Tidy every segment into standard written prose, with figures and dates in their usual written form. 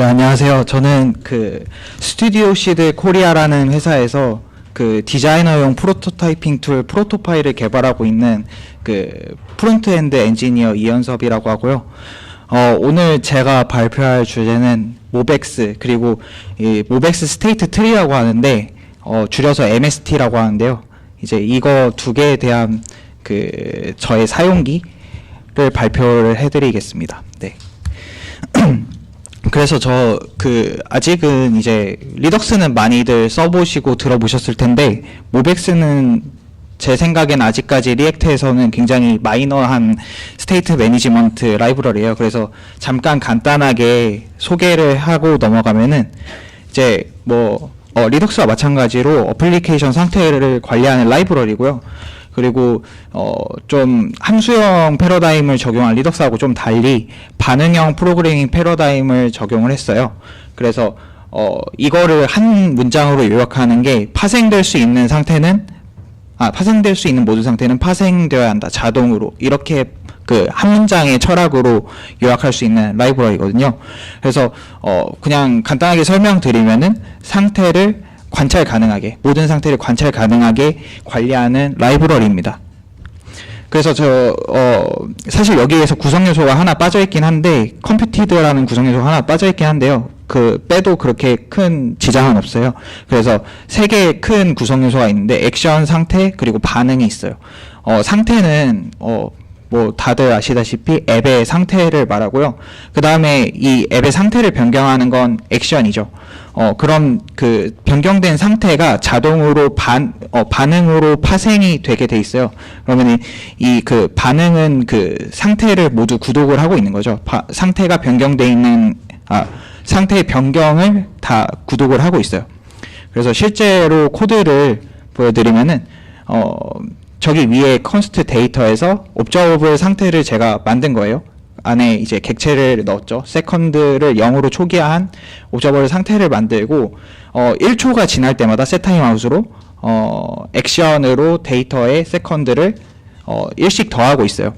네, 안녕하세요. 저는 그 스튜디오 시드 코리아라는 회사에서 그 디자이너용 프로토타이핑 툴 프로토파일을 개발하고 있는 그 프론트엔드 엔지니어 이현섭이라고 하고요. 오늘 제가 발표할 주제는 모벡스, 그리고 이 모벡스 스테이트 트리라고 하는데 줄여서 MST라고 하는데요. 이제 이거 두 개에 대한 그 저의 사용기를 발표를 해드리겠습니다. 네. 그래서 아직은 이제 리덕스는 많이들 써보시고 들어보셨을 텐데, 모벡스는 제 생각엔 아직까지 리액트에서는 굉장히 마이너한 스테이트 매니지먼트 라이브러리예요. 그래서 잠깐 간단하게 소개를 하고 넘어가면은, 이제 리덕스와 마찬가지로 어플리케이션 상태를 관리하는 라이브러리고요. 그리고 좀 함수형 패러다임을 적용한 리덕스하고 좀 달리 반응형 프로그래밍 패러다임을 적용을 했어요. 그래서 이거를 한 문장으로 요약하는 게, 파생될 수 있는 모든 상태는 파생되어야 한다, 자동으로. 이렇게 그 한 문장의 철학으로 요약할 수 있는 라이브러리거든요. 그래서 그냥 간단하게 설명드리면은 모든 상태를 관찰 가능하게 관리하는 라이브러리입니다. 그래서 사실 여기에서 구성요소가 하나 빠져있긴 한데, 컴퓨티드라는 구성요소가 하나 빠져있긴 한데요. 빼도 그렇게 큰 지장은 없어요. 그래서 세 개의 큰 구성요소가 있는데, 액션, 상태, 그리고 반응이 있어요. 상태는 다들 아시다시피 앱의 상태를 말하고요. 그 다음에 이 앱의 상태를 변경하는 건 액션이죠. 그럼 그 변경된 상태가 자동으로 반응으로 파생이 되게 돼 있어요. 그러면 그 반응은 그 상태를 모두 구독을 하고 있는 거죠. 상태가 변경돼 있는, 상태의 변경을 다 구독을 하고 있어요. 그래서 실제로 코드를 보여드리면은, 저기 위에 컨스트 데이터에서 옵저버블 상태를 제가 만든 거예요. 안에 이제 객체를 넣었죠. 세컨드를 0으로 초기화한 옵저버블 상태를 만들고, 1초가 지날 때마다 setTimeout으로 액션으로 데이터의 세컨드를 1씩 더하고 있어요.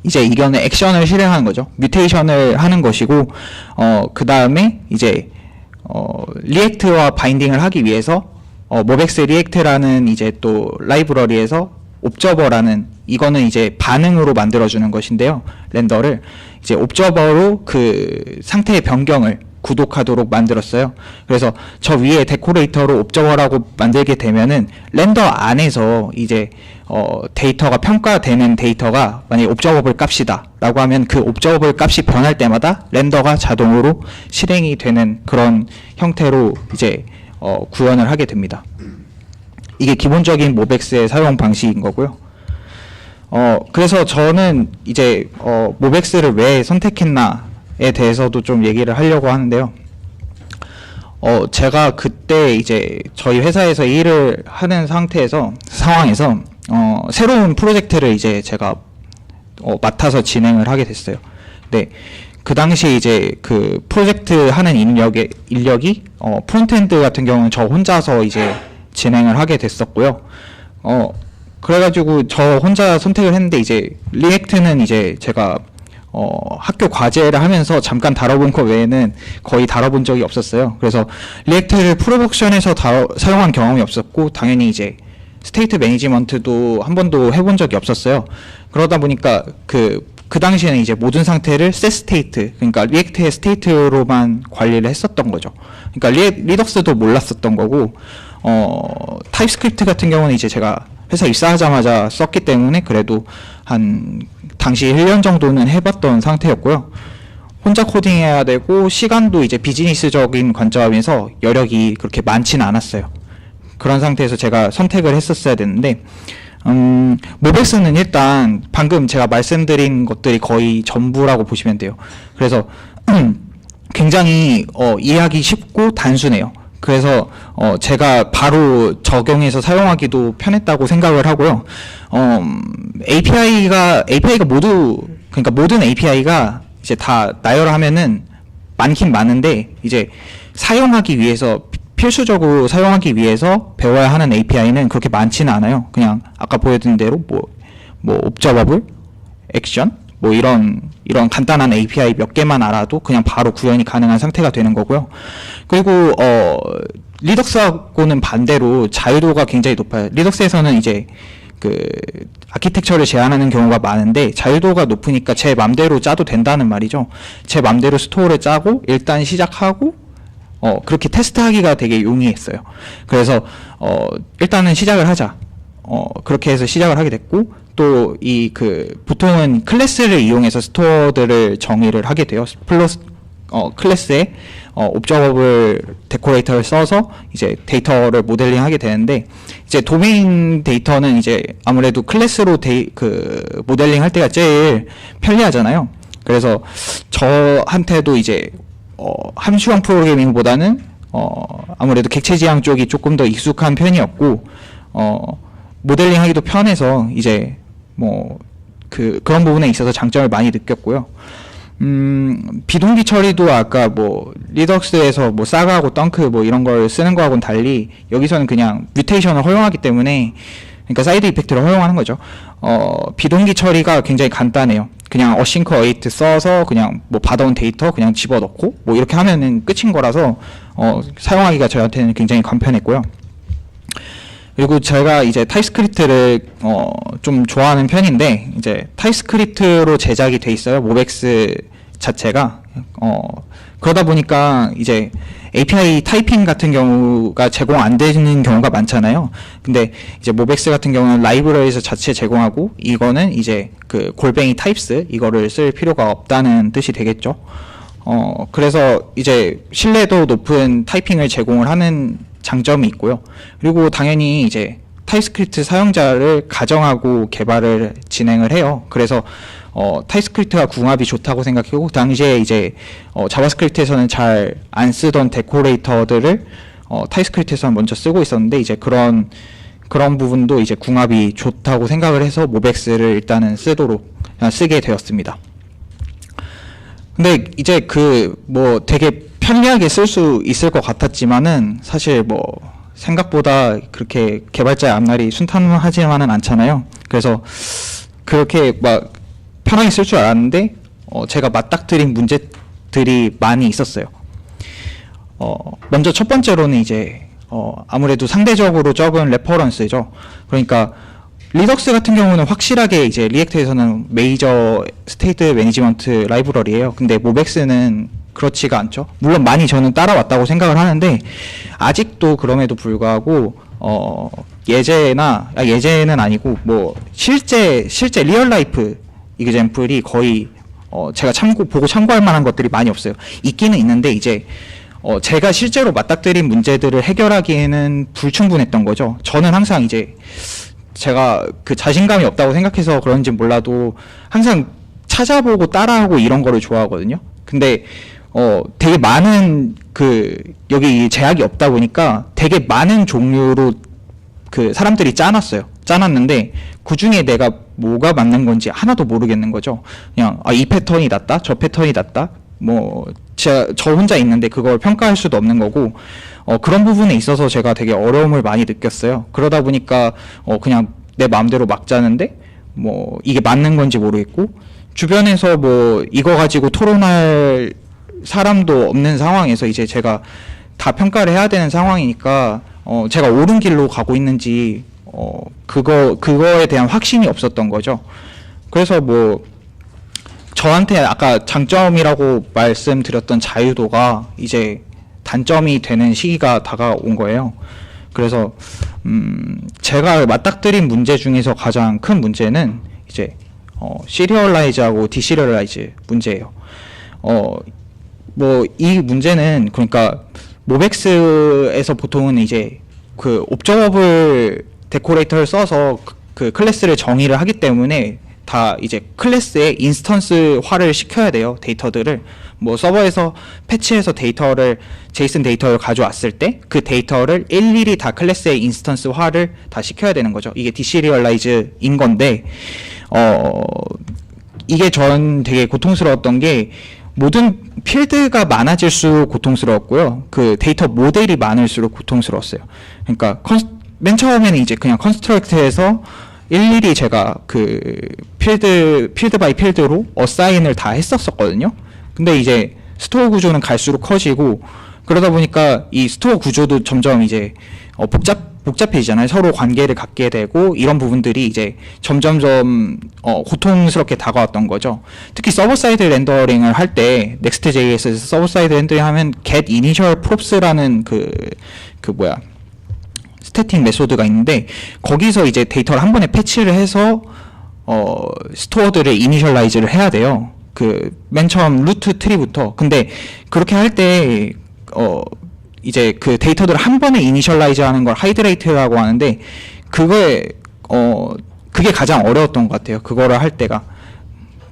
이제 이거는 액션을 실행하는 거죠. 뮤테이션을 하는 것이고, 그 다음에 이제 리액트와 바인딩을 하기 위해서 모벡스 리액트라는 이제 또 라이브러리에서 옵저버라는, 이거는 이제 반응으로 만들어주는 것인데요. 렌더를 이제 옵저버로 그 상태의 변경을 구독하도록 만들었어요. 그래서 저 위에 데코레이터로 옵저버라고 만들게 되면은 렌더 안에서 이제 데이터가 평가되는 데이터가 만약에 옵저버블 값이다 라고 하면, 그 옵저버블 값이 변할 때마다 렌더가 자동으로 실행이 되는 그런 형태로 이제 구현을 하게 됩니다. 이게 기본적인 모벡스의 사용 방식인 거고요. 그래서 저는 이제 모벡스를 왜 선택했나에 대해서도 좀 얘기를 하려고 하는데요. 제가 그때 이제 저희 회사에서 일을 하는 상황에서 새로운 프로젝트를 이제 제가 맡아서 진행을 하게 됐어요. 네. 그 당시에 이제 그 프로젝트 하는 인력이 프론트엔드 같은 경우는 저 혼자서 이제 진행을 하게 됐었고요. 그래가지고 저 혼자 선택을 했는데, 이제 리액트는 이제 제가 학교 과제를 하면서 잠깐 다뤄본 거 외에는 거의 다뤄본 적이 없었어요. 그래서 리액트를 프로덕션에서 사용한 경험이 없었고, 당연히 이제 스테이트 매니지먼트도 한 번도 해본 적이 없었어요. 그러다 보니까 그 당시에는 이제 모든 상태를 set state, 그러니까 리액트의 스테이트로만 관리를 했었던 거죠. 그러니까 리덕스도 몰랐었던 거고, 타입스크립트 같은 경우는 이제 제가 회사 입사하자마자 썼기 때문에 그래도 당시 1년 정도는 해봤던 상태였고요. 혼자 코딩해야 되고, 시간도 이제 비즈니스적인 관점에서 여력이 그렇게 많지는 않았어요. 그런 상태에서 제가 선택을 했었어야 되는데, 모벡스는 일단 방금 제가 말씀드린 것들이 거의 전부라고 보시면 돼요. 그래서 굉장히 이해하기 쉽고 단순해요. 그래서 제가 바로 적용해서 사용하기도 편했다고 생각을 하고요. API가 그러니까 모든 API가 이제 다 나열하면은 많긴 많은데, 이제 필수적으로 사용하기 위해서 배워야 하는 API는 그렇게 많지는 않아요. 그냥 아까 보여드린 대로 옵저버블, 액션, 이런 이런 간단한 API 몇 개만 알아도 그냥 바로 구현이 가능한 상태가 되는 거고요. 그리고 리덕스하고는 반대로 자유도가 굉장히 높아요. 리덕스에서는 이제 그 아키텍처를 제한하는 경우가 많은데 자유도가 높으니까 제 맘대로 짜도 된다는 말이죠. 제 맘대로 스토어를 짜고 일단 시작하고 그렇게 테스트하기가 되게 용이했어요. 그래서 일단은 시작을 하자. 그렇게 해서 시작을 하게 됐고 또 보통은 클래스를 이용해서 스토어들을 정의를 하게 돼요. 플러스 클래스에 옵저버블 데코레이터를 써서 이제 데이터를 모델링 하게 되는데 이제 도메인 데이터는 이제 아무래도 클래스로 모델링 할 때가 제일 편리하잖아요. 그래서 저한테도 이제 함수형 프로그래밍보다는 아무래도 객체 지향 쪽이 조금 더 익숙한 편이었고 모델링 하기도 편해서 이제 그런 부분에 있어서 장점을 많이 느꼈고요. 비동기 처리도 아까 리덕스에서 사가하고 덩크 이런 걸 쓰는 거하고는 달리 여기서는 그냥 뮤테이션을 허용하기 때문에 그러니까 사이드 이펙트를 허용하는 거죠. 비동기 처리가 굉장히 간단해요. 그냥 어싱크 어웨이트 써서 그냥 받아온 데이터 그냥 집어넣고 이렇게 하면은 끝인 거라서 사용하기가 저한테는 굉장히 간편했고요. 그리고 제가 이제 타입스크립트를 좀 좋아하는 편인데 이제 타입스크립트로 제작이 돼 있어요. 모벡스 자체가 그러다 보니까 이제 API 타이핑 같은 경우가 제공 안 되는 경우가 많잖아요. 근데 이제 모벡스 같은 경우는 라이브러리에서 자체 제공하고 이거는 이제 그 골뱅이 타입스 이거를 쓸 필요가 없다는 뜻이 되겠죠. 그래서 이제 신뢰도 높은 타이핑을 제공을 하는 장점이 있고요. 그리고 당연히 이제 타입스크립트 사용자를 가정하고 개발을 진행을 해요. 그래서 타입스크립트가 궁합이 좋다고 생각하고 당시에 이제 자바스크립트에서는 잘 안 쓰던 데코레이터들을 타입스크립트에서 먼저 쓰고 있었는데 이제 그런 부분도 이제 궁합이 좋다고 생각을 해서 모벡스를 일단은 쓰게 되었습니다. 근데 이제 되게 편리하게 쓸 수 있을 것 같았지만은 사실 생각보다 그렇게 개발자의 앞날이 순탄하지만은 않잖아요. 그래서 그렇게 편하게 쓸 줄 알았는데 제가 맞닥뜨린 문제들이 많이 있었어요. 먼저 첫 번째로는 이제 아무래도 상대적으로 적은 레퍼런스죠. 그러니까 리덕스 같은 경우는 확실하게 이제 리액트에서는 메이저 스테이트 매니지먼트 라이브러리예요. 근데 모벡스는 그렇지가 않죠. 물론 많이 저는 따라왔다고 생각을 하는데 아직도 그럼에도 불구하고 예제는 아니고 실제 리얼 라이프 이그젬플이 거의 제가 보고 참고할 만한 것들이 많이 없어요. 있기는 있는데 이제 제가 실제로 맞닥뜨린 문제들을 해결하기에는 불충분했던 거죠. 저는 항상 이제 제가 그 자신감이 없다고 생각해서 그런지 몰라도 항상 찾아보고 따라하고 이런 거를 좋아하거든요. 근데 되게 많은 여기 제약이 없다 보니까 되게 많은 종류로 사람들이 짜놨는데 그 중에 내가 뭐가 맞는 건지 하나도 모르겠는 거죠. 그냥 이 패턴이 낫다, 저 패턴이 낫다. 저 혼자 있는데 그걸 평가할 수도 없는 거고 그런 부분에 있어서 제가 되게 어려움을 많이 느꼈어요. 그러다 보니까 그냥 내 마음대로 막 짜는데 이게 맞는 건지 모르겠고 주변에서 이거 가지고 토론할 사람도 없는 상황에서 이제 제가 다 평가를 해야 되는 상황이니까 제가 옳은 길로 가고 있는지 그거에 대한 확신이 없었던 거죠. 그래서 저한테 아까 장점이라고 말씀드렸던 자유도가 이제 단점이 되는 시기가 다가온 거예요. 그래서 제가 맞닥뜨린 문제 중에서 가장 큰 문제는 이제 시리얼라이즈하고 디시리얼라이즈 문제예요. 이 문제는 그러니까 모벡스에서 보통은 이제 옵저버블 데코레이터를 써서 그 클래스를 정의를 하기 때문에 다 이제 클래스에 인스턴스화를 시켜야 돼요. 데이터들을 서버에서 패치해서 제이슨 데이터를 가져왔을 때 그 데이터를 일일이 다 클래스의 인스턴스화를 다 시켜야 되는 거죠. 이게 디시리얼라이즈인 건데 이게 전 되게 고통스러웠던 게 모든 필드가 많아질수록 고통스러웠고요. 그 데이터 모델이 많을수록 고통스러웠어요. 그러니까 맨 처음에는 이제 그냥 컨스트럭트에서 일일이 제가 그 필드 바이 필드로 어사인을 다 했었거든요. 근데 이제 스토어 구조는 갈수록 커지고 그러다 보니까 이 스토어 구조도 점점 이제 복잡해지잖아요. 서로 관계를 갖게 되고 이런 부분들이 이제 점점점 고통스럽게 다가왔던 거죠. 특히 서버 사이드 렌더링을 할 때 Next.js에서 서버 사이드 렌더링 하면 get initial props라는 스태틱 메소드가 있는데 거기서 이제 데이터를 한 번에 패치를 해서 스토어들을 이니셜라이즈를 해야 돼요. 그 맨 처음 루트 트리부터. 근데 그렇게 할 때 이제 그 데이터들을 한 번에 이니셜라이즈 하는 걸 하이드레이트라고 하는데 그게 가장 어려웠던 것 같아요. 그거를 할 때가.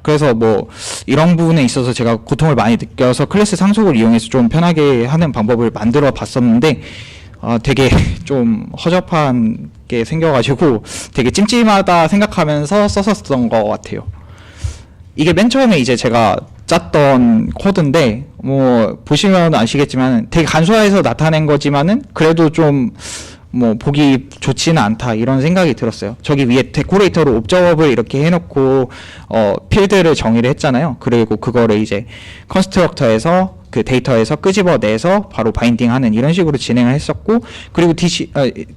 그래서 뭐 이런 부분에 있어서 제가 고통을 많이 느껴서 클래스 상속을 이용해서 좀 편하게 하는 방법을 만들어 봤었는데 되게 좀 허접한 게 생겨가지고 되게 찜찜하다 생각하면서 썼었던 것 같아요. 이게 맨 처음에 이제 제가 짰던 코드인데 뭐 보시면 아시겠지만 되게 간소화해서 나타낸 거지만은 그래도 좀 뭐 보기 좋지는 않다 이런 생각이 들었어요. 저기 위에 데코레이터로 옵저버블 이렇게 해놓고 필드를 정의를 했잖아요. 그리고 그거를 이제 컨스트럭터에서 그 데이터에서 끄집어내서 바로 바인딩하는 이런 식으로 진행을 했었고 그리고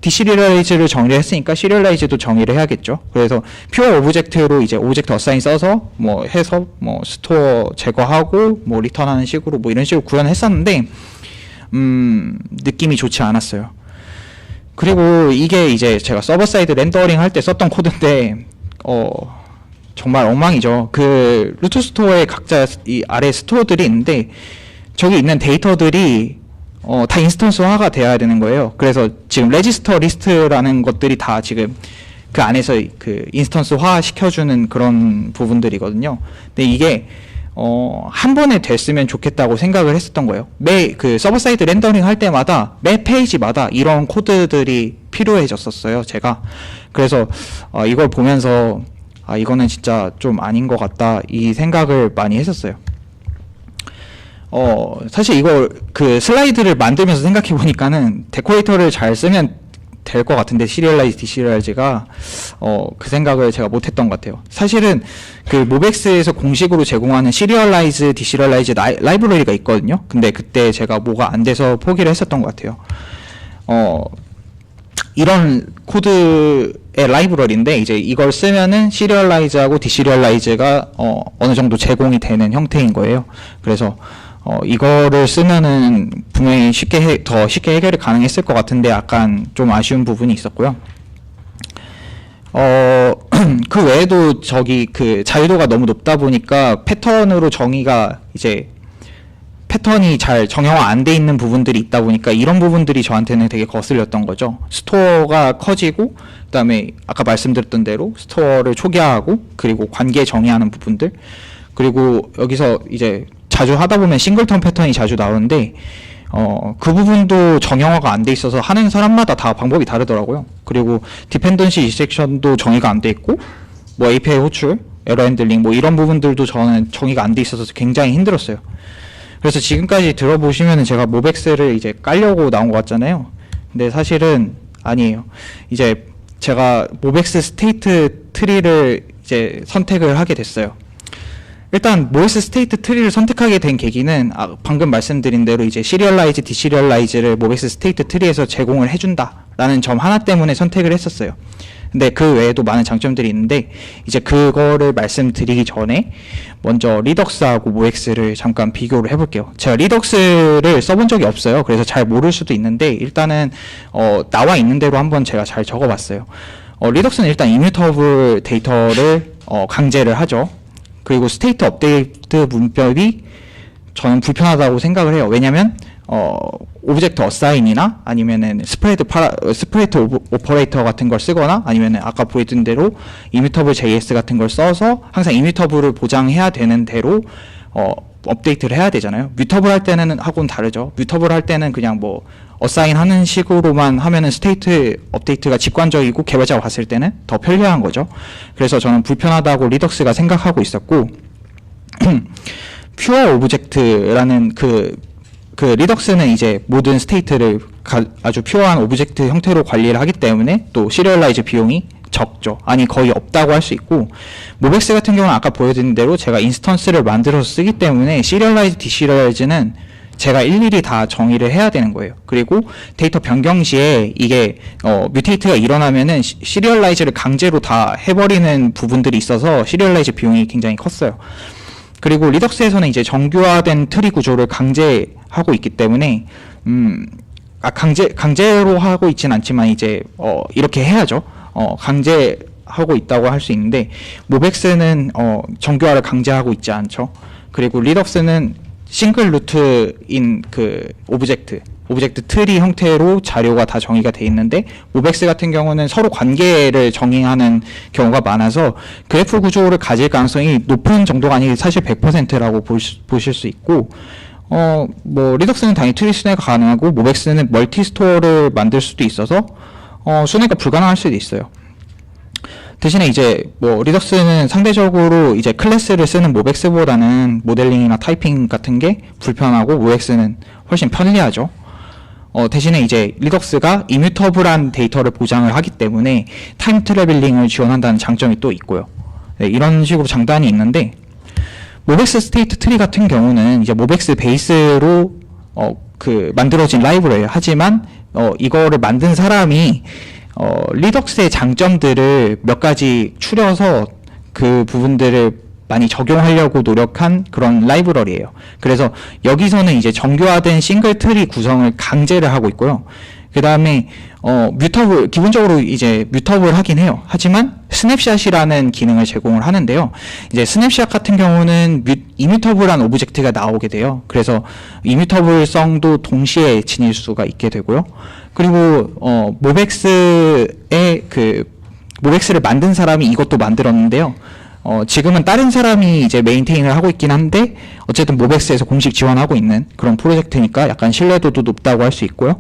디시리얼라이즈를 정의를 했으니까 시리얼라이즈도 정의를 해야겠죠. 그래서 퓨어 오브젝트로 이제 오브젝트 어사인 써서 뭐 해서 뭐 스토어 제거하고 뭐 리턴하는 식으로 뭐 이런 식으로 구현했었는데 느낌이 좋지 않았어요. 그리고 이게 이제 제가 서버 사이드 렌더링 할 때 썼던 코드인데 정말 엉망이죠. 그 루트 스토어에 각자 이 아래 스토어들이 있는데 저기 있는 데이터들이 다 인스턴스화가 되어야 되는 거예요. 그래서 지금 레지스터 리스트라는 것들이 다 지금 그 안에서 그 인스턴스화 시켜주는 그런 부분들이거든요. 근데 이게 한 번에 됐으면 좋겠다고 생각을 했었던 거예요. 매 그 서버 사이드 렌더링 할 때마다 매 페이지마다 이런 코드들이 필요해졌었어요, 제가. 그래서 이걸 보면서 이거는 진짜 좀 아닌 것 같다 이 생각을 많이 했었어요. 사실 이걸 그 슬라이드를 만들면서 생각해 보니까는 데코레이터를 잘 쓰면 될 것 같은데 시리얼라이즈, 디시리얼라이즈가 그 생각을 제가 못했던 것 같아요. 사실은 그 모백스에서 공식으로 제공하는 시리얼라이즈, 디시리얼라이즈 라이브러리가 있거든요. 근데 그때 제가 뭐가 안 돼서 포기를 했었던 것 같아요. 이런 코드의 라이브러리인데 이제 이걸 쓰면은 시리얼라이즈하고 디시리얼라이즈가 어느 정도 제공이 되는 형태인 거예요. 그래서 이거를 쓰면은 분명히 더 쉽게 해결이 가능했을 것 같은데 약간 좀 아쉬운 부분이 있었고요. 그 외에도 저기 그 자유도가 너무 높다 보니까 패턴으로 정의가 이제 패턴이 잘 정형화 안 돼 있는 부분들이 있다 보니까 이런 부분들이 저한테는 되게 거슬렸던 거죠. 스토어가 커지고 그다음에 아까 말씀드렸던 대로 스토어를 초기화하고 그리고 관계 정의하는 부분들 그리고 여기서 이제 자주 하다 보면 싱글턴 패턴이 자주 나오는데 그 부분도 정형화가 안 돼 있어서 하는 사람마다 다 방법이 다르더라고요. 그리고 디펜던시 인젝션도 정의가 안 돼 있고 뭐 API 호출, 에러 핸들링 뭐 이런 부분들도 저는 정의가 안 돼 있어서 굉장히 힘들었어요. 그래서 지금까지 들어보시면은 제가 모백스를 이제 깔려고 나온 것 같잖아요. 근데 사실은 아니에요. 이제 제가 모백스 스테이트 트리를 이제 선택을 하게 됐어요. 일단 모백스 스테이트 트리를 선택하게 된 계기는 방금 말씀드린 대로 이제 시리얼라이즈, 디시리얼라이즈를 모백스 스테이트 트리에서 제공을 해준다라는 점 하나 때문에 선택을 했었어요. 근데 그 외에도 많은 장점들이 있는데 이제 그거를 말씀드리기 전에 먼저 리덕스하고 모엑스를 잠깐 비교를 해볼게요. 제가 리덕스를 써본 적이 없어요. 그래서 잘 모를 수도 있는데 일단은 나와 있는 대로 한번 제가 잘 적어봤어요. 리덕스는 일단 이뮤터블 데이터를 강제를 하죠. 그리고 스테이트 업데이트 문법이 저는 불편하다고 생각을 해요. 왜냐면 오브젝트 어사인이나 아니면은 스프레드 오퍼레이터 같은 걸 쓰거나 아니면은 아까 보여준 대로 이뮤터블 JS 같은 걸 써서 항상 이뮤터블을 보장해야 되는 대로 업데이트를 해야 되잖아요. 뮤터블 할 때는 하고는 다르죠. 뮤터블 할 때는 그냥 뭐 어사인 하는 식으로만 하면은 스테이트 업데이트가 직관적이고 개발자가 봤을 때는 더 편리한 거죠. 그래서 저는 불편하다고 리덕스가 생각하고 있었고 퓨어 오브젝트라는 그 리덕스는 이제 모든 스테이트를 아주 퓨어한 오브젝트 형태로 관리를 하기 때문에 또 시리얼라이즈 비용이 적죠. 아니 거의 없다고 할 수 있고, 모벡스 같은 경우는 아까 보여드린 대로 제가 인스턴스를 만들어서 쓰기 때문에 시리얼라이즈, 디시리얼라이즈는 제가 일일이 다 정의를 해야 되는 거예요. 그리고 데이터 변경 시에 이게 뮤테이트가 일어나면은 시리얼라이즈를 강제로 다 해버리는 부분들이 있어서 시리얼라이즈 비용이 굉장히 컸어요. 그리고 리덕스에서는 이제 정교화된 트리 구조를 강제하고 있기 때문에 강제로 하고 있진 않지만 이제 이렇게 해야죠. 강제하고 있다고 할 수 있는데, 모벡스는 정교화를 강제하고 있지 않죠. 그리고 리덕스는 싱글 루트인 그 오브젝트 트리 형태로 자료가 다 정의가 돼 있는데, 모벡스 같은 경우는 서로 관계를 정의하는 경우가 많아서 그래프 구조를 가질 가능성이 높은 정도가 아니고 사실 100%라고 보실 수 있고, 뭐 리덕스는 당연히 트리 순회가 가능하고, 모벡스는 멀티 스토어를 만들 수도 있어서 순회가 불가능할 수도 있어요. 대신에 이제 뭐 리덕스는 상대적으로 이제 클래스를 쓰는 모벡스보다는 모델링이나 타이핑 같은 게 불편하고, 모벡스는 훨씬 편리하죠. 대신에 이제 리덕스가 이뮤터블한 데이터를 보장을 하기 때문에 타임 트래블링을 지원한다는 장점이 또 있고요. 네, 이런 식으로 장단이 있는데, 모벡스 스테이트 트리 같은 경우는 이제 모벡스 베이스로 만들어진 라이브러리예요. 하지만 이거를 만든 사람이 리덕스의 장점들을 몇 가지 추려서 그 부분들을 많이 적용하려고 노력한 그런 라이브러리예요. 그래서 여기서는 이제 정교화된 싱글 트리 구성을 강제를 하고 있고요. 그 다음에 뮤터블, 기본적으로 이제 뮤터블 하긴 해요. 하지만 스냅샷이라는 기능을 제공을 하는데요. 이제 스냅샷 같은 경우는 이뮤터블한 오브젝트가 나오게 돼요. 그래서 이뮤터블성도 동시에 지닐 수가 있게 되고요. 그리고 모벡스를 만든 사람이 이것도 만들었는데요. 지금은 다른 사람이 이제 메인테인을 하고 있긴 한데, 어쨌든 모벡스에서 공식 지원하고 있는 그런 프로젝트니까 약간 신뢰도도 높다고 할 수 있고요.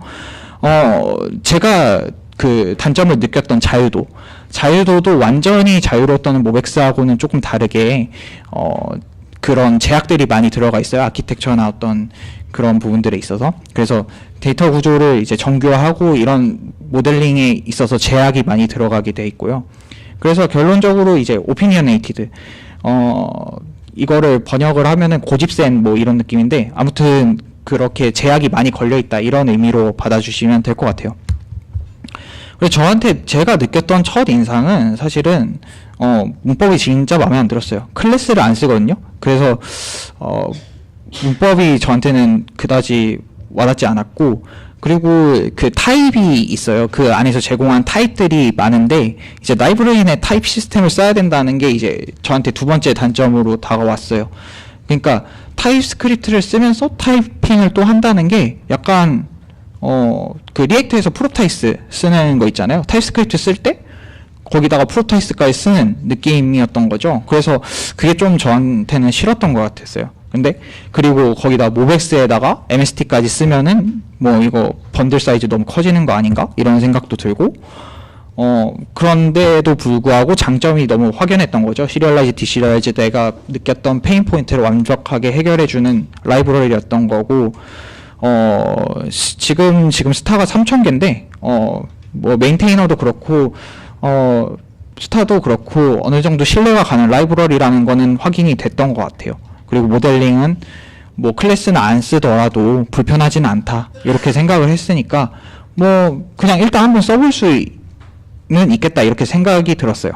제가 그 단점을 느꼈던 자유도도 완전히 자유로웠던 모벡스하고는 조금 다르게 그런 제약들이 많이 들어가 있어요. 아키텍처나 어떤 그런 부분들에 있어서. 그래서 데이터 구조를 이제 정교화하고 이런 모델링에 있어서 제약이 많이 들어가게 돼 있고요. 그래서 결론적으로 이제 오피니어네이티드, 이거를 번역을 하면은 고집센 뭐 이런 느낌인데, 아무튼 그렇게 제약이 많이 걸려 있다, 이런 의미로 받아주시면 될 것 같아요. 그래서 저한테 제가 느꼈던 첫 인상은 사실은 문법이 진짜 마음에 안 들었어요. 클래스를 안 쓰거든요. 그래서 문법이 저한테는 그다지 와닿지 않았고, 그리고 그 타입이 있어요. 그 안에서 제공한 타입들이 많은데, 이제 라이브러리 내 타입 시스템을 써야 된다는 게 이제 저한테 두 번째 단점으로 다가왔어요. 그러니까 타입 스크립트를 쓰면서 타이핑을 또 한다는 게 약간 그 리액트에서 프로타이스 쓰는 거 있잖아요. 타입 스크립트 쓸 때 거기다가 프로타이스까지 쓰는 느낌이었던 거죠. 그래서 그게 좀 저한테는 싫었던 것 같았어요. 근데 그리고 거기다 모벡스에다가 MST까지 쓰면은 뭐 이거 번들 사이즈 너무 커지는 거 아닌가? 이런 생각도 들고, 그런데도 불구하고 장점이 너무 확연했던 거죠. 시리얼라이즈, 디시리얼라이즈, 내가 느꼈던 페인 포인트를 완벽하게 해결해주는 라이브러리였던 거고, 지금 스타가 3,000개인데, 뭐 메인테이너도 그렇고, 스타도 그렇고 어느 정도 신뢰가 가는 라이브러리라는 거는 확인이 됐던 것 같아요. 그리고 모델링은 뭐 클래스는 안 쓰더라도 불편하지는 않다, 이렇게 생각을 했으니까 뭐 그냥 일단 한번 써볼 수는 있겠다, 이렇게 생각이 들었어요.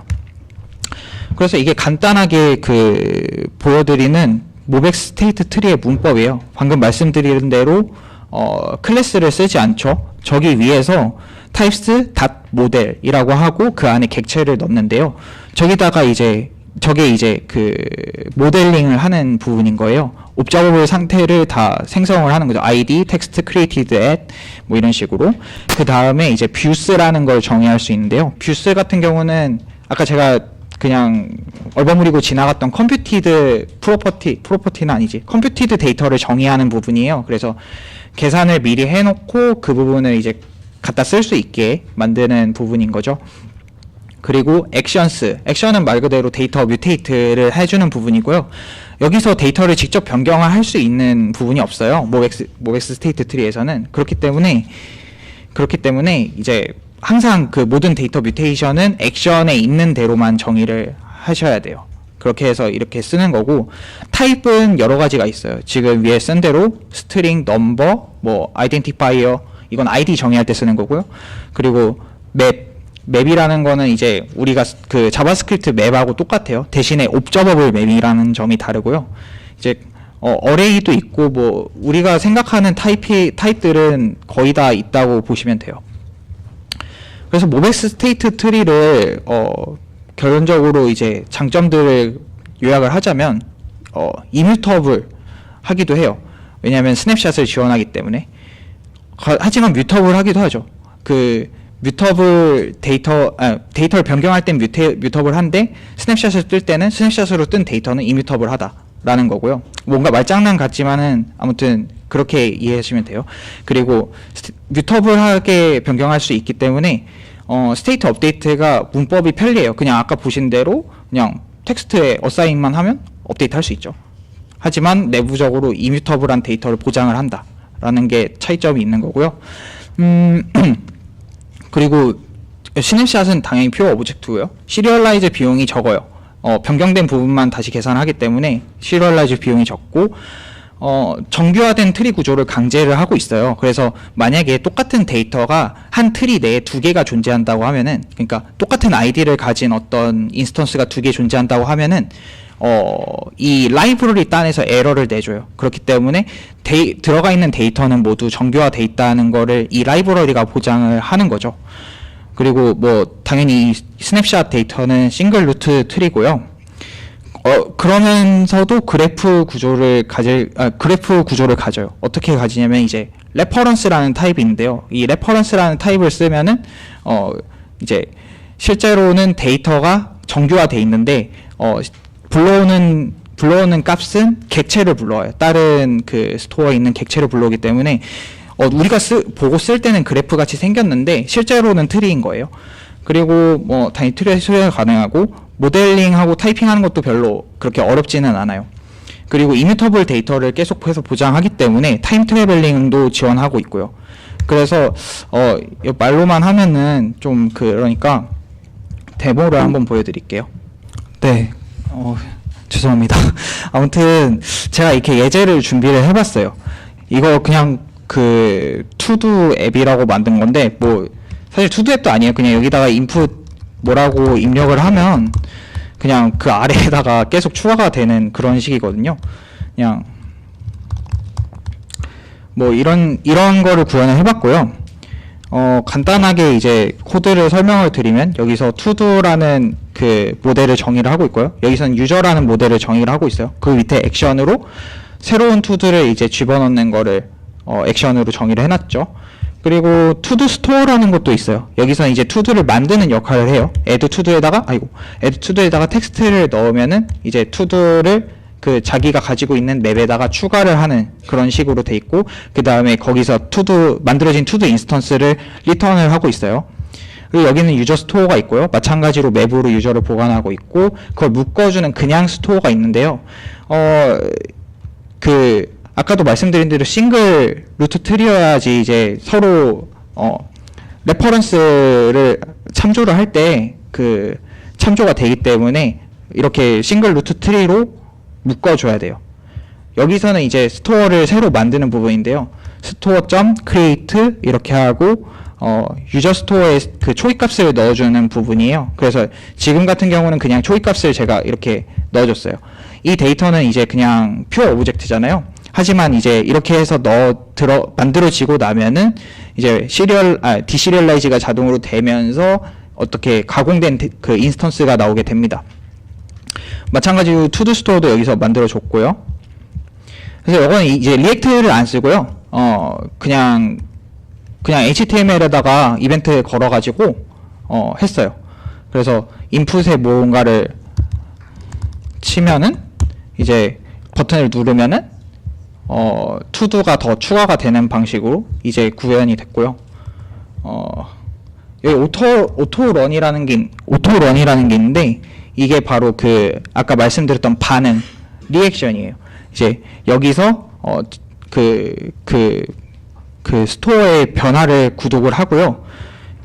그래서 이게 간단하게 보여드리는 모벡스 스테이트 트리의 문법이에요. 방금 말씀드린 대로 클래스를 쓰지 않죠. 저기 위에서 types.model이라고 하고 그 안에 객체를 넣는데요. 저기다가 저게 이제 그 모델링을 하는 부분인 거예요. 옵저버블 상태를 다 생성을 하는 거죠. id, text created at 뭐 이런 식으로. 그 다음에 이제 views라는 걸 정의할 수 있는데요. views 같은 경우는 아까 제가 그냥 얼버무리고 지나갔던 computed 프로퍼티는 아니지, computed 데이터를 정의하는 부분이에요. 그래서 계산을 미리 해놓고 그 부분을 이제 갖다 쓸 수 있게 만드는 부분인 거죠. 그리고 액션은 말 그대로 데이터 뮤테이트를 해주는 부분이고요. 여기서 데이터를 직접 변경을 할 수 있는 부분이 없어요. 모벡스 스테이트 트리에서는. 그렇기 때문에 이제 항상 그 모든 데이터 뮤테이션은 액션에 있는 대로만 정의를 하셔야 돼요. 그렇게 해서 이렇게 쓰는 거고, 타입은 여러 가지가 있어요. 지금 위에 쓴 대로 스트링, 넘버, 뭐 아이덴티파이어, 이건 아이디 정의할 때 쓰는 거고요. 그리고 맵이라는 거는 이제 우리가 그 자바스크립트 맵하고 똑같아요. 대신에 옵저버블 맵이라는 점이 다르고요. 이제 어레이도 있고, 뭐 우리가 생각하는 타입들은 거의 다 있다고 보시면 돼요. 그래서 모베스 스테이트 트리를 결론적으로 이제 장점들을 요약을 하자면 이뮤터블 하기도 해요. 왜냐하면 스냅샷을 지원하기 때문에. 하지만 뮤터블 하기도 하죠. 그 뮤터블 데이터를 변경할 땐 뮤터블 한데, 스냅샷을 뜰 때는 스냅샷으로 뜬 데이터는 이뮤터블 하다라는 거고요. 뭔가 말장난 같지만은 아무튼 그렇게 이해하시면 돼요. 그리고 뮤터블하게 변경할 수 있기 때문에 스테이트 업데이트가 문법이 편리해요. 그냥 아까 보신 대로 그냥 텍스트에 어사인만 하면 업데이트 할 수 있죠. 하지만 내부적으로 이뮤터블한 데이터를 보장을 한다라는 게 차이점이 있는 거고요. 그리고 스냅샷은 당연히 퓨어 오브젝트고요. 시리얼라이즈 비용이 적어요. 변경된 부분만 다시 계산하기 때문에 시리얼라이즈 비용이 적고, 정규화된 트리 구조를 강제를 하고 있어요. 그래서 만약에 똑같은 데이터가 한 트리 내에 두 개가 존재한다고 하면은, 그러니까 똑같은 아이디를 가진 어떤 인스턴스가 두 개 존재한다고 하면은 이 라이브러리 단에서 에러를 내줘요. 그렇기 때문에 들어가 있는 데이터는 모두 정규화돼 있다는 거를 이 라이브러리가 보장을 하는 거죠. 그리고 뭐 당연히 이 스냅샷 데이터는 싱글 루트 트리고요. 그러면서도 그래프 구조를 가져요. 어떻게 가지냐면 이제 레퍼런스라는 타입이 있는데요. 이 레퍼런스라는 타입을 쓰면은 이제 실제로는 데이터가 정규화돼 있는데 불러오는 값은 객체를 불러와요. 다른 그 스토어에 있는 객체를 불러오기 때문에 우리가 보고 쓸 때는 그래프 같이 생겼는데 실제로는 트리인 거예요. 그리고 뭐 당연히 트리 수리가 가능하고, 모델링하고 타이핑하는 것도 별로 그렇게 어렵지는 않아요. 그리고 이뮤터블 데이터를 계속해서 보장하기 때문에 타임 트래블링도 지원하고 있고요. 그래서 말로만 하면은 좀 그러니까 데모를 한번 보여드릴게요. 네. 죄송합니다. 아무튼 제가 이렇게 예제를 준비를 해봤어요. 이거 그냥 그 투두 앱이라고 만든 건데, 뭐 사실 투두 앱도 아니에요. 그냥 여기다가 인풋 뭐라고 입력을 하면 그냥 그 아래에다가 계속 추가가 되는 그런 식이거든요. 그냥 뭐 이런 거를 구현을 해봤고요. 간단하게 이제 코드를 설명을 드리면, 여기서 to도라는 그 모델을 정의를 하고 있고요. 여기서는 user라는 모델을 정의를 하고 있어요. 그 밑에 액션으로 새로운 to도를 이제 집어넣는 거를 액션으로 정의를 해놨죠. 그리고 to-do store라는 것도 있어요. 여기서는 이제 to-do를 만드는 역할을 해요. add to-do에다가 텍스트를 넣으면은 이제 to-do를 그 자기가 가지고 있는 맵에다가 추가를 하는 그런 식으로 돼 있고, 그 다음에 거기서 만들어진 to-do 인스턴스를 리턴을 하고 있어요. 그리고 여기는 유저 스토어가 있고요. 마찬가지로 맵으로 유저를 보관하고 있고, 그걸 묶어주는 그냥 스토어가 있는데요. 아까도 말씀드린 대로 싱글 루트 트리여야지 이제 서로 레퍼런스를 참조를 할 때 그 참조가 되기 때문에 이렇게 싱글 루트 트리로 묶어줘야 돼요. 여기서는 이제 스토어를 새로 만드는 부분인데요. store.create 이렇게 하고 유저 스토어에 그 초이 값을 넣어주는 부분이에요. 그래서 지금 같은 경우는 그냥 초이 값을 제가 이렇게 넣어줬어요. 이 데이터는 이제 그냥 퓨어 오브젝트잖아요. 하지만 이제 이렇게 해서 만들어지고 나면은 이제 디시리얼라이즈가 자동으로 되면서 어떻게 가공된 그 인스턴스가 나오게 됩니다. 마찬가지로 투두 스토어도 여기서 만들어줬고요. 그래서 이거는 이제 리액트를 안 쓰고요. 그냥 HTML에다가 이벤트 걸어가지고 했어요. 그래서 인풋에 뭔가를 치면은 이제 버튼을 누르면은 투두가 더 추가가 되는 방식으로 이제 구현이 됐고요. 여기 오토런이라는 게 있는데, 이게 바로 그 아까 말씀드렸던 반응 리액션이에요. 이제 여기서 그 스토어의 변화를 구독을 하고요.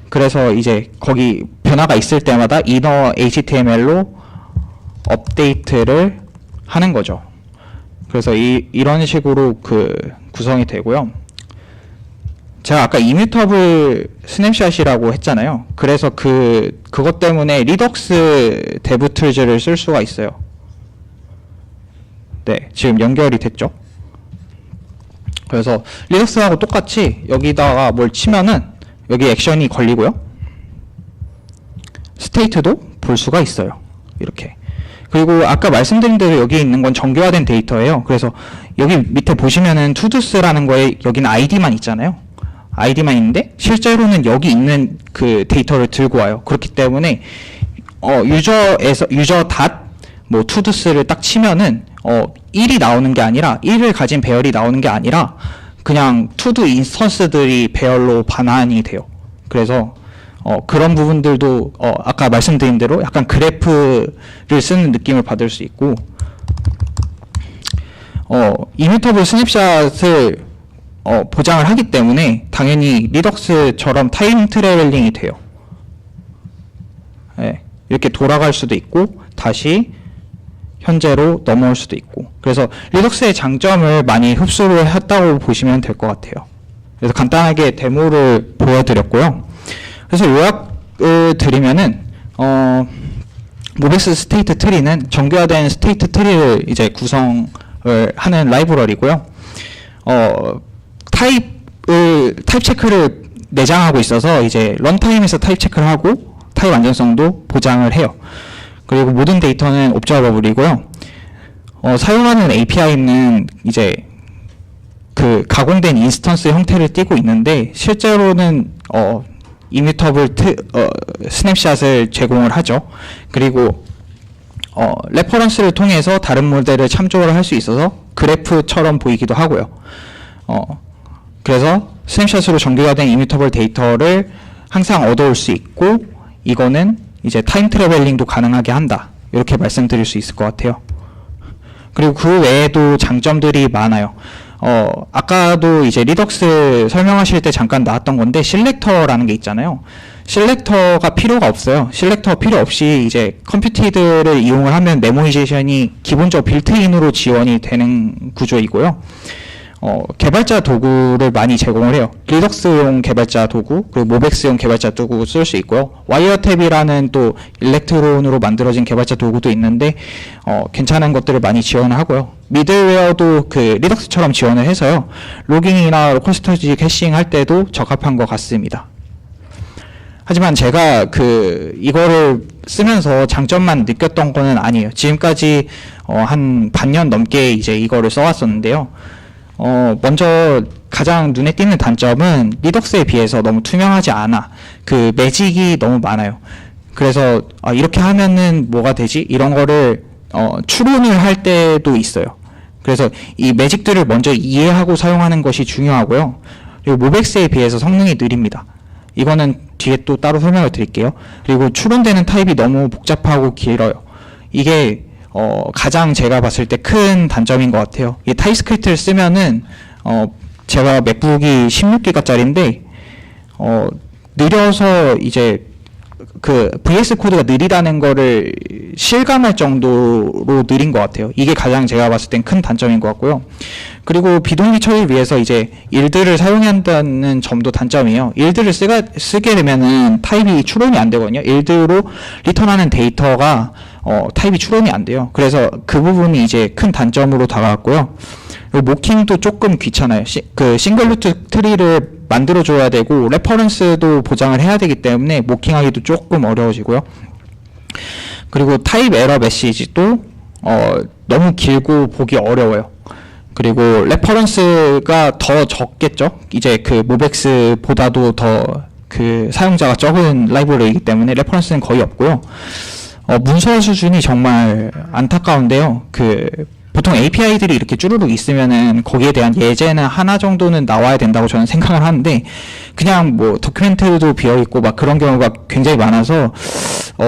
그래서 이제 거기 변화가 있을 때마다 inner HTML로 업데이트를 하는 거죠. 그래서 이런 식으로 구성이 되고요. 제가 아까 이뮤터블 스냅샷이라고 했잖아요. 그래서 그것 때문에 리덕스 데브툴즈를 쓸 수가 있어요. 네, 지금 연결이 됐죠. 그래서 리덕스하고 똑같이 여기다가 뭘 치면은 여기 액션이 걸리고요. 스테이트도 볼 수가 있어요. 이렇게. 그리고 아까 말씀드린 대로 여기 있는 건 정교화된 데이터예요. 그래서 여기 밑에 보시면은 투두스라는 거에 여기는 아이디만 있잖아요. 아이디만 있는데 실제로는 여기 있는 그 데이터를 들고 와요. 그렇기 때문에 유저 뭐 투두스를 딱 치면은 1이 나오는 게 아니라 1을 가진 배열이 나오는 게 아니라 그냥 투두 인스턴스들이 배열로 반환이 돼요. 그래서 그런 부분들도 아까 말씀드린 대로 약간 그래프를 쓰는 느낌을 받을 수 있고, 이뮤터블 스냅샷을 보장을 하기 때문에 당연히 리덕스처럼 타임 트래블링이 돼요. 네, 이렇게 돌아갈 수도 있고 다시 현재로 넘어올 수도 있고, 그래서 리덕스의 장점을 많이 흡수를 했다고 보시면 될 것 같아요. 그래서 간단하게 데모를 보여드렸고요. 그래서 요약을 드리면은 모베스 스테이트 트리는 정교화된 스테이트 트리를 이제 구성을 하는 라이브러리고요. 타입 체크를 내장하고 있어서 이제 런타임에서 타입 체크를 하고 타입 안전성도 보장을 해요. 그리고 모든 데이터는 옵저버블이고요. 사용하는 API는 이제 그 가공된 인스턴스 형태를 띠고 있는데 실제로는 이뮤터블 스냅샷을 제공을 하죠. 그리고 레퍼런스를 통해서 다른 모델을 참조를 할 수 있어서 그래프처럼 보이기도 하고요. 그래서 스냅샷으로 정교화된 이뮤터블 데이터를 항상 얻어올 수 있고, 이거는 이제 타임 트래블링도 가능하게 한다, 이렇게 말씀드릴 수 있을 것 같아요. 그리고 그 외에도 장점들이 많아요. 아까도 이제 리덕스 설명하실 때 잠깐 나왔던 건데, 실렉터라는 게 있잖아요. 실렉터가 필요가 없어요. 실렉터 필요 없이 이제 컴퓨티드를 이용을 하면 메모이제이션이 기본적으로 빌트인으로 지원이 되는 구조이고요. 개발자 도구를 많이 제공을 해요. 리덕스용 개발자 도구, 그리고 모벡스용 개발자 도구 쓸 수 있고요. 와이어탭이라는 또 일렉트론으로 만들어진 개발자 도구도 있는데 괜찮은 것들을 많이 지원을 하고요. 미들웨어도 그 리덕스처럼 지원을 해서요. 로깅이나 로컬스토리지 캐싱 할 때도 적합한 것 같습니다. 하지만 제가 이거를 쓰면서 장점만 느꼈던 거는 아니에요. 지금까지 한 반년 넘게 이제 이거를 써왔었는데요. 먼저 가장 눈에 띄는 단점은 리덕스에 비해서 너무 투명하지 않아. 그 매직이 너무 많아요. 그래서 이렇게 하면은 뭐가 되지? 이런 거를 추론을 할 때도 있어요. 그래서 이 매직들을 먼저 이해하고 사용하는 것이 중요하고요. 그리고 모벡스에 비해서 성능이 느립니다. 이거는 뒤에 또 따로 설명을 드릴게요. 그리고 추론되는 타입이 너무 복잡하고 길어요. 이게 가장 제가 봤을 때 큰 단점인 것 같아요. 이 타입스크립트를 쓰면은 제가 맥북이 16기가짜리인데 느려서 이제 그 VS 코드가 느리다는 거를 실감할 정도로 느린 것 같아요. 이게 가장 제가 봤을 땐 큰 단점인 것 같고요. 그리고 비동기 처리를 위해서 이제 일들을 사용해야 한다는 점도 단점이에요. 일들을 쓰게 되면은 타입이 추론이 안 되거든요. 일들로 리턴하는 데이터가 타입이 추론이 안 돼요. 그래서 그 부분이 이제 큰 단점으로 다가왔고요. 그리고 모킹도 조금 귀찮아요. 그 싱글 루트 트리를 만들어줘야 되고 레퍼런스도 보장을 해야 되기 때문에 모킹하기도 조금 어려워지고요. 그리고 타입 에러 메시지도 너무 길고 보기 어려워요. 그리고 레퍼런스가 더 적겠죠. 이제 그 모벡스보다도 더 그 사용자가 적은 라이브러리이기 때문에 레퍼런스는 거의 없고요. 문서 수준이 정말 안타까운데요. 보통 API들이 이렇게 쭈루룩 있으면은 거기에 대한 예제는 하나 정도는 나와야 된다고 저는 생각을 하는데, 그냥 뭐 도큐멘트도 비어있고 막 그런 경우가 굉장히 많아서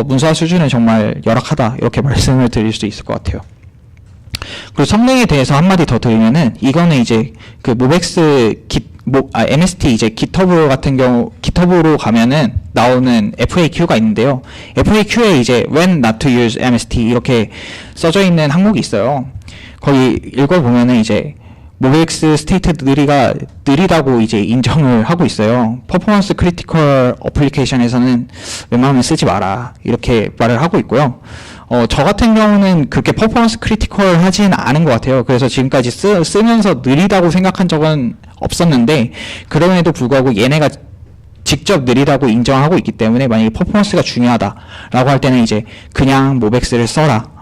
문서 수준은 정말 열악하다, 이렇게 말씀을 드릴 수 있을 것 같아요. 그리고 성능에 대해서 한마디 더 드리면은, 이거는 이제 그 모벡스 MST 이제 깃허브 같은 경우, 깃허브로 가면은 나오는 FAQ가 있는데요. FAQ에 이제 when not to use MST 이렇게 써져 있는 항목이 있어요. 거기 읽어보면은 이제 모백스 스테이트 느리다고 이제 인정을 하고 있어요. 퍼포먼스 크리티컬 어플리케이션에서는 웬만하면 쓰지 마라 이렇게 말을 하고 있고요. 저 같은 경우는 그렇게 퍼포먼스 크리티컬 하진 않은 것 같아요. 그래서 지금까지 쓰면서 느리다고 생각한 적은 없었는데, 그럼에도 불구하고 얘네가 직접 느리다고 인정하고 있기 때문에 만약에 퍼포먼스가 중요하다라고 할 때는 이제 그냥 모백스를 써라.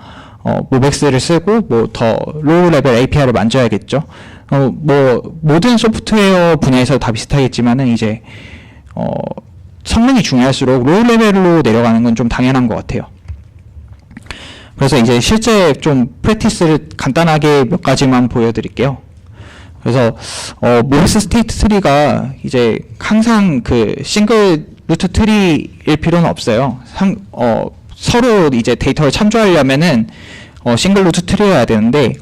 모백스를 쓰고 뭐 더 로우 레벨 API를 만져야겠죠. 뭐 모든 소프트웨어 분야에서 다 비슷하겠지만은 이제 성능이 중요할수록 로우 레벨로 내려가는 건 좀 당연한 것 같아요. 그래서 이제 실제 좀 프랙티스를 간단하게 몇 가지만 보여드릴게요. 그래서 모백스 스테이트 트리가 이제 항상 그 싱글 루트 트리일 필요는 없어요. 서로 이제 데이터를 참조하려면은 싱글 루트 트리여야 되는데,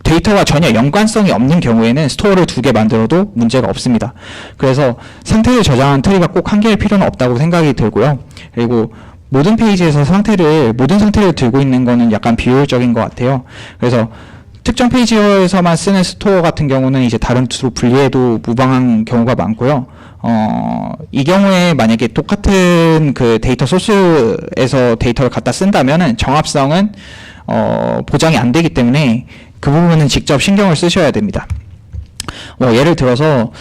데이터와 전혀 연관성이 없는 경우에는 스토어를 2개 만들어도 문제가 없습니다. 그래서 상태를 저장한 트리가 꼭 한 개일 필요는 없다고 생각이 들고요. 그리고 모든 페이지에서 모든 상태를 들고 있는 거는 약간 비효율적인 것 같아요. 그래서 특정 페이지에서만 쓰는 스토어 같은 경우는 이제 다른 투로 분리해도 무방한 경우가 많고요. 이 경우에 만약에 똑같은 그 데이터 소스에서 데이터를 갖다 쓴다면은 정합성은 보장이 안 되기 때문에 그 부분은 직접 신경을 쓰셔야 됩니다. 예를 들어서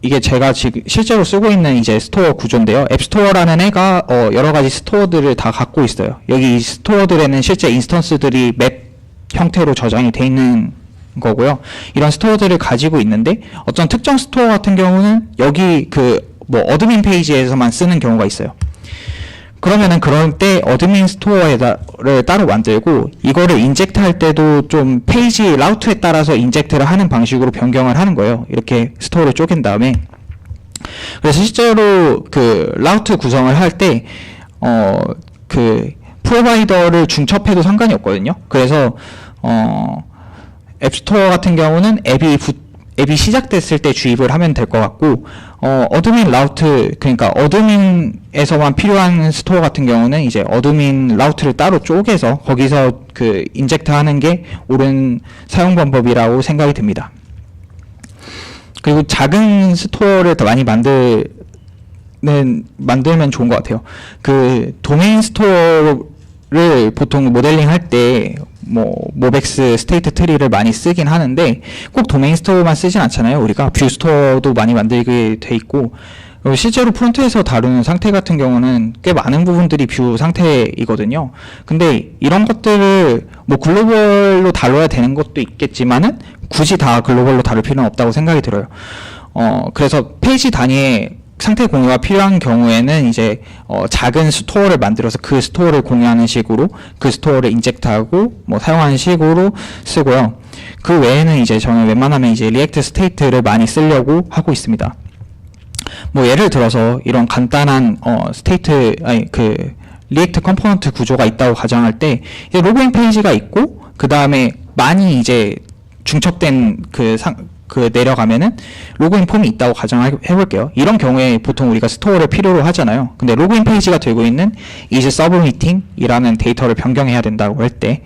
이게 제가 지금 실제로 쓰고 있는 이제 스토어 구조인데요. 앱스토어라는 애가 여러 가지 스토어들을 다 갖고 있어요. 여기 이 스토어들에는 실제 인스턴스들이 맵 형태로 저장이 돼 있는 거고요. 이런 스토어들을 가지고 있는데 어떤 특정 스토어 같은 경우는 여기 뭐 어드민 페이지에서만 쓰는 경우가 있어요. 그러면은 그럴 때 어드민 스토어를 따로 만들고 이거를 인젝트 할 때도 좀 페이지 라우트에 따라서 인젝트를 하는 방식으로 변경을 하는 거예요. 이렇게 스토어를 쪼갠 다음에. 그래서 실제로 그 라우트 구성을 할 때 그 프로바이더를 중첩해도 상관이 없거든요. 그래서 앱스토어 같은 경우는 앱이 시작됐을 때 주입을 하면 될 것 같고, 어드민 라우트, 그러니까 어드민에서만 필요한 스토어 같은 경우는 이제 어드민 라우트를 따로 쪼개서 거기서 그 인젝트 하는 게 옳은 사용 방법이라고 생각이 듭니다. 그리고 작은 스토어를 더 많이 만들면 좋은 것 같아요. 그 도메인 스토어를 보통 모델링 할 때 모백스 스테이트 트리를 많이 쓰긴 하는데 꼭 도메인 스토어만 쓰진 않잖아요. 우리가 뷰 스토어도 많이 만들게 돼 있고, 실제로 프론트에서 다루는 상태 같은 경우는 꽤 많은 부분들이 뷰 상태이거든요. 근데 이런 것들을 뭐 글로벌로 다뤄야 되는 것도 있겠지만은 굳이 다 글로벌로 다룰 필요는 없다고 생각이 들어요. 그래서 페이지 단위의 상태 공유가 필요한 경우에는 이제 작은 스토어를 만들어서 그 스토어를 공유하는 식으로 그 스토어를 인젝트하고 뭐 사용하는 식으로 쓰고요. 그 외에는 이제 저는 웬만하면 이제 리액트 스테이트를 많이 쓰려고 하고 있습니다. 뭐 예를 들어서 이런 간단한 리액트 컴포넌트 구조가 있다고 가정할 때 이제 로그인 페이지가 있고 그 다음에 많이 이제 중첩된 내려가면은 로그인 폼이 있다고 가정해 볼게요. 이런 경우에 보통 우리가 스토어를 필요로 하잖아요. 근데 로그인 페이지가 들고 있는 is submitting 이라는 데이터를 변경해야 된다고 할 때,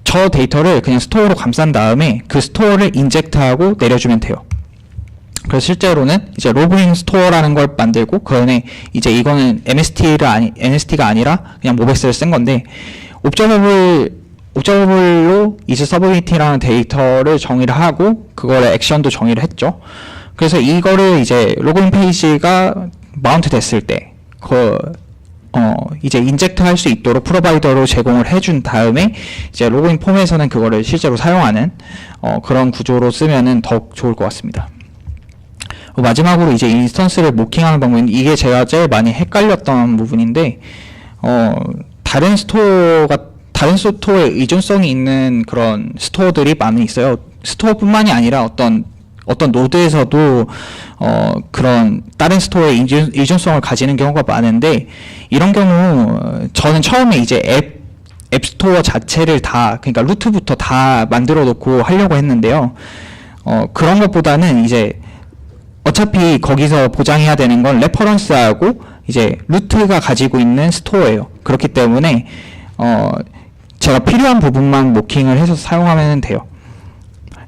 저 데이터를 그냥 스토어로 감싼 다음에 그 스토어를 인젝트하고 내려주면 돼요. 그래서 실제로는 이제 로그인 스토어라는 걸 만들고 그 안에 이제 이거는 MST가 아니라 그냥 모백스를 쓴 건데, 옵저버블로 is submit이라는 데이터를 정의를 하고 그거를 액션도 정의를 했죠. 그래서 이거를 이제 로그인 페이지가 마운트 됐을 때 이제 인젝트 할 수 있도록 프로바이더로 제공을 해준 다음에 이제 로그인 폼에서는 그거를 실제로 사용하는 그런 구조로 쓰면은 더욱 좋을 것 같습니다. 마지막으로 이제 인스턴스를 모킹하는 방법은, 이게 제가 제일 많이 헷갈렸던 부분인데, 다른 스토어에 의존성이 있는 그런 스토어들이 많이 있어요. 스토어뿐만이 아니라 어떤 노드에서도 그런 다른 스토어에 의존성을 가지는 경우가 많은데, 이런 경우 저는 처음에 이제 앱 스토어 자체를 그러니까 루트부터 다 만들어 놓고 하려고 했는데요. 그런 것보다는 이제 어차피 거기서 보장해야 되는 건 레퍼런스하고 이제 루트가 가지고 있는 스토어예요. 그렇기 때문에 제가 필요한 부분만 모킹을 해서 사용하면 돼요.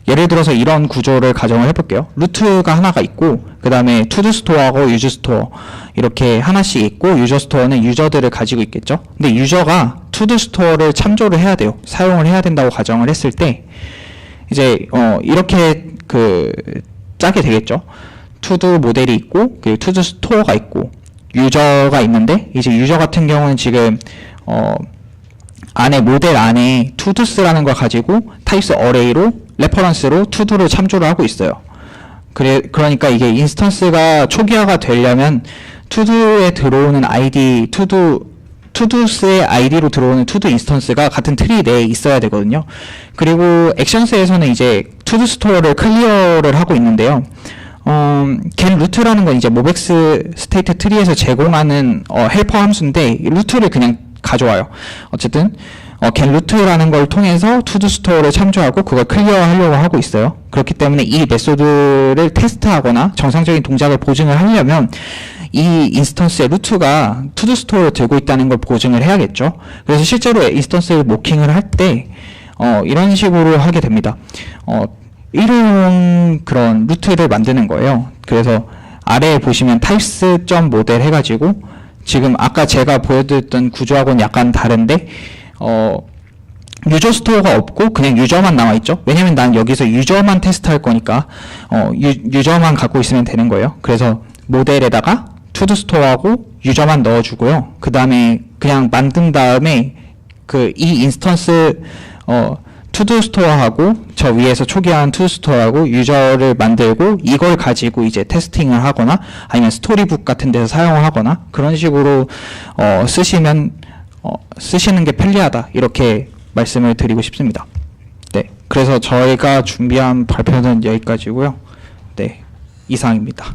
예를 들어서 이런 구조를 가정을 해볼게요. 루트가 하나가 있고 그 다음에 투두 스토어하고 유저 스토어 이렇게 하나씩 있고 유저 스토어는 유저들을 가지고 있겠죠. 근데 유저가 투두 스토어를 참조를 해야 돼요. 사용을 해야 된다고 가정을 했을 때 이제 이렇게 짜게 되겠죠. 투두 모델이 있고 그 투두 스토어가 있고 유저가 있는데 이제 유저 같은 경우는 지금 안에 모델 안에 투두스라는 걸 가지고 타입스 어레이로 레퍼런스로 투두를 참조를 하고 있어요. 그러니까 이게 인스턴스가 초기화가 되려면 투두에 들어오는 아이디 투두스의 아이디로 들어오는 투두 인스턴스가 같은 트리 내에 있어야 되거든요. 그리고 액션스에서는 이제 투두 스토어를 클리어를 하고 있는데요. get 루트라는 건 이제 모백스 스테이트 트리에서 제공하는 헬퍼 함수인데 루트를 그냥 가져와요. 어쨌든 get 루트라는 걸 통해서 투두 스토어를 참조하고 그걸 클리어하려고 하고 있어요. 그렇기 때문에 이 메소드를 테스트하거나 정상적인 동작을 보증을 하려면 이 인스턴스의 루트가 투두 스토어를 들고 있다는 걸 보증을 해야겠죠. 그래서 실제로 인스턴스를 모킹을 할 때 이런 식으로 하게 됩니다. 일회용 그런 루트를 만드는 거예요. 그래서 아래에 보시면 types.model 해가지고 지금 아까 제가 보여드렸던 구조하고는 약간 다른데 유저 스토어가 없고 그냥 유저만 나와있죠. 왜냐면 난 여기서 유저만 테스트할 거니까 유저만 갖고 있으면 되는 거예요. 그래서 모델에다가 투두 스토어하고 유저만 넣어주고요. 그 다음에 그냥 만든 다음에 이 인스턴스 투두 스토어하고 저 위에서 초기화한 투두 스토어하고 유저를 만들고 이걸 가지고 이제 테스팅을 하거나 아니면 스토리북 같은 데서 사용을 하거나 그런 식으로 쓰시는 게 편리하다 이렇게 말씀을 드리고 싶습니다. 네, 그래서 저희가 준비한 발표는 여기까지고요. 네, 이상입니다.